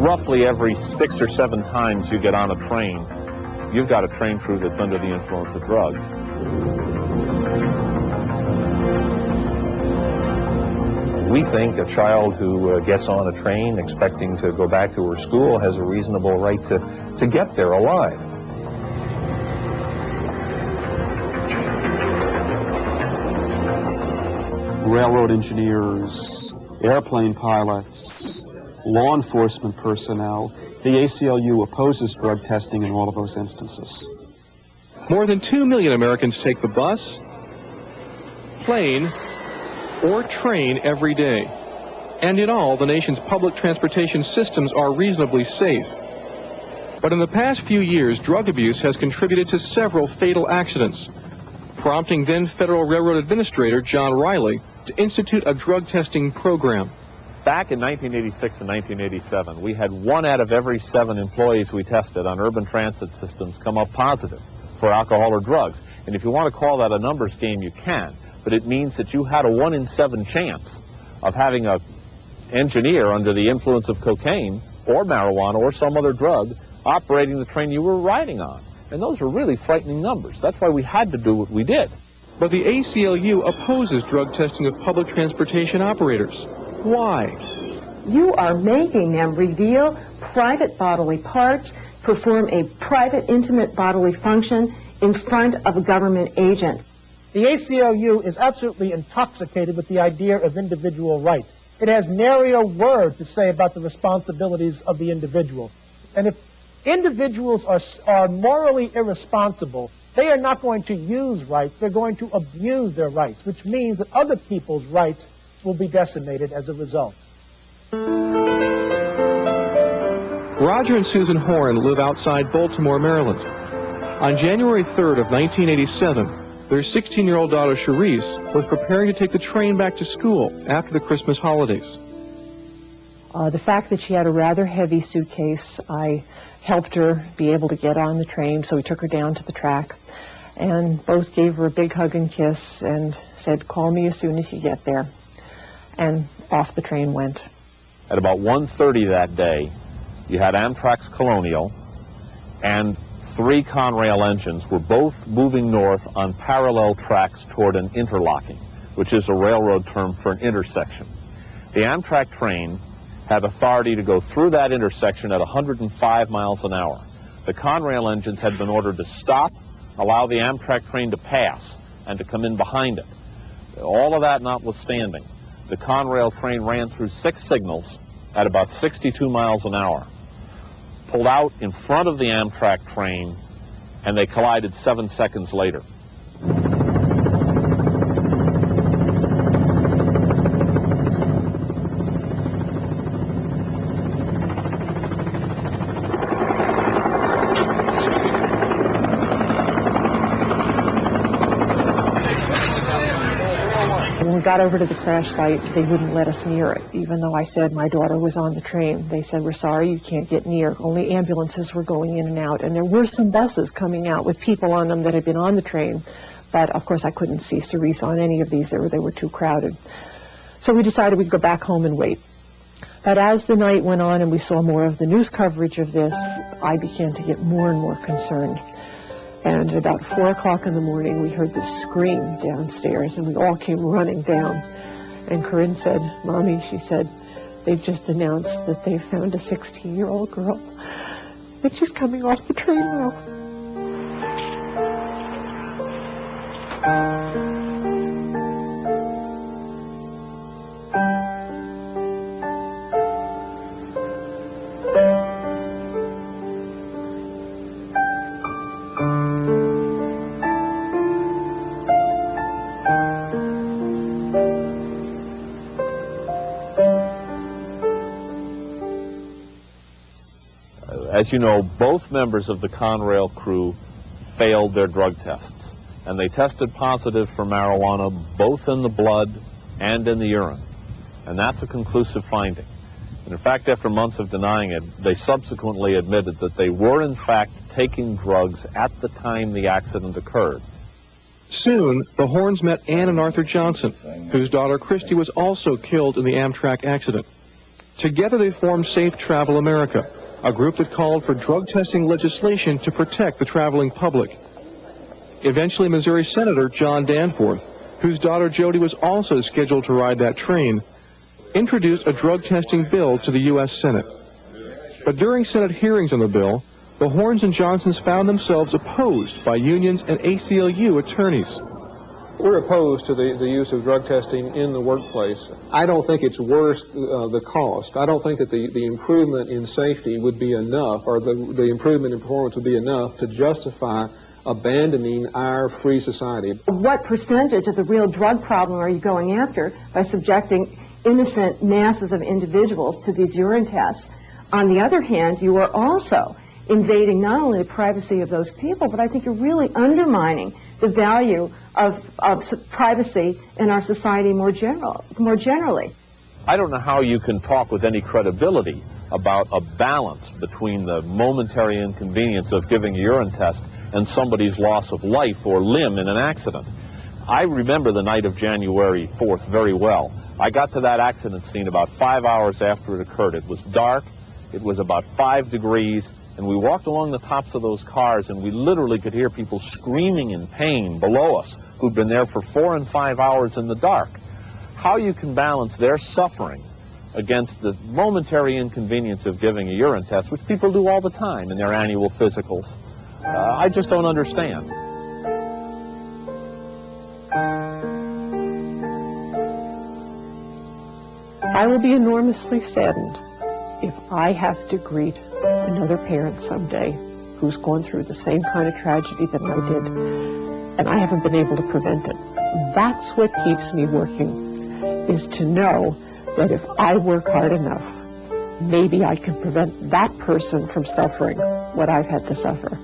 roughly every 6 or 7 times you get on a train, you've got a train crew that's under the influence of drugs. We think a child who gets on a train expecting to go back to her school has a reasonable right to get there alive. Railroad engineers, airplane pilots, law enforcement personnel, the ACLU opposes drug testing in all of those instances. More than 2 million Americans take the bus, plane, or train every day. And in all, the nation's public transportation systems are reasonably safe. But in the past few years, drug abuse has contributed to several fatal accidents, prompting then Federal Railroad Administrator John Riley to institute a drug testing program. Back in 1986 and 1987, we had 1 out of every 7 employees we tested on urban transit systems come up positive for alcohol or drugs. And if you want to call that a numbers game, you can. But it means that you had a 1 in 7 chance of having an engineer under the influence of cocaine or marijuana or some other drug operating the train you were riding on. And those are really frightening numbers. That's why we had to do what we did. But the ACLU opposes drug testing of public transportation operators. Why? You are making them reveal private bodily parts, perform a private, intimate bodily function in front of a government agent. The ACLU is absolutely intoxicated with the idea of individual rights. It has nary a word to say about the responsibilities of the individual. And if individuals are morally irresponsible, they are not going to use rights, they're going to abuse their rights, which means that other people's rights will be decimated as a result. Roger and Susan Horn live outside Baltimore, Maryland. On January 3rd of 1987, their 16-year-old daughter, Cherise, was preparing to take the train back to school after the Christmas holidays. The fact that she had a rather heavy suitcase, I helped her be able to get on the train, so we took her down to the track and both gave her a big hug and kiss and said, "Call me as soon as you get there." And off the train went. At about 1:30 that day, you had Amtrak's Colonial and 3 Conrail engines were both moving north on parallel tracks toward an interlocking, which is a railroad term for an intersection. The Amtrak train had authority to go through that intersection at 105 miles an hour. The Conrail engines had been ordered to stop, allow the Amtrak train to pass, and to come in behind it. All of that notwithstanding, the Conrail train ran through 6 signals at about 62 miles an hour, pulled out in front of the Amtrak train, and they collided 7 seconds later. When we got over to the crash site, they wouldn't let us near it, even though I said my daughter was on the train. They said, "We're sorry, you can't get near." Only ambulances were going in and out, and there were some buses coming out with people on them that had been on the train, but of course I couldn't see Cerise on any of these. They were too crowded. So we decided we'd go back home and wait. But as the night went on and we saw more of the news coverage of this, I began to get more and more concerned. And at about 4 o'clock in the morning, we heard this scream downstairs, and we all came running down. And Corinne said, "Mommy," she said, "they've just announced that they found a 16-year-old girl, and she's coming off the train now." As you know, both members of the Conrail crew failed their drug tests, and they tested positive for marijuana both in the blood and in the urine. And that's a conclusive finding. And in fact, after months of denying it, they subsequently admitted that they were in fact taking drugs at the time the accident occurred. Soon, the Horns met Ann and Arthur Johnson, whose daughter Christy was also killed in the Amtrak accident. Together they formed Safe Travel America, a group that called for drug testing legislation to protect the traveling public. Eventually, Missouri Senator John Danforth, whose daughter Jody was also scheduled to ride that train, introduced a drug testing bill to the U.S. Senate. But during Senate hearings on the bill, the Horns and Johnsons found themselves opposed by unions and ACLU attorneys. We're opposed to the use of drug testing in the workplace. I don't think it's worth the cost. I don't think that the improvement in safety would be enough, or the improvement in performance would be enough to justify abandoning our free society. What percentage of the real drug problem are you going after by subjecting innocent masses of individuals to these urine tests? On the other hand, you are also invading not only the privacy of those people, but I think you're really undermining the value of privacy in our society more generally. I don't know how you can talk with any credibility about a balance between the momentary inconvenience of giving a urine test and somebody's loss of life or limb in an accident. I remember the night of January 4th very well. I got to that accident scene about 5 hours after it occurred. It was dark, it was about 5 degrees, and we walked along the tops of those cars, and we literally could hear people screaming in pain below us who'd been there for 4 and 5 hours in the dark. How you can balance their suffering against the momentary inconvenience of giving a urine test, which people do all the time in their annual physicals, I just don't understand. I will be enormously saddened if I have to greet another parent someday who's gone through the same kind of tragedy that I did, and I haven't been able to prevent it. That's what keeps me working, is to know that if I work hard enough, maybe I can prevent that person from suffering what I've had to suffer.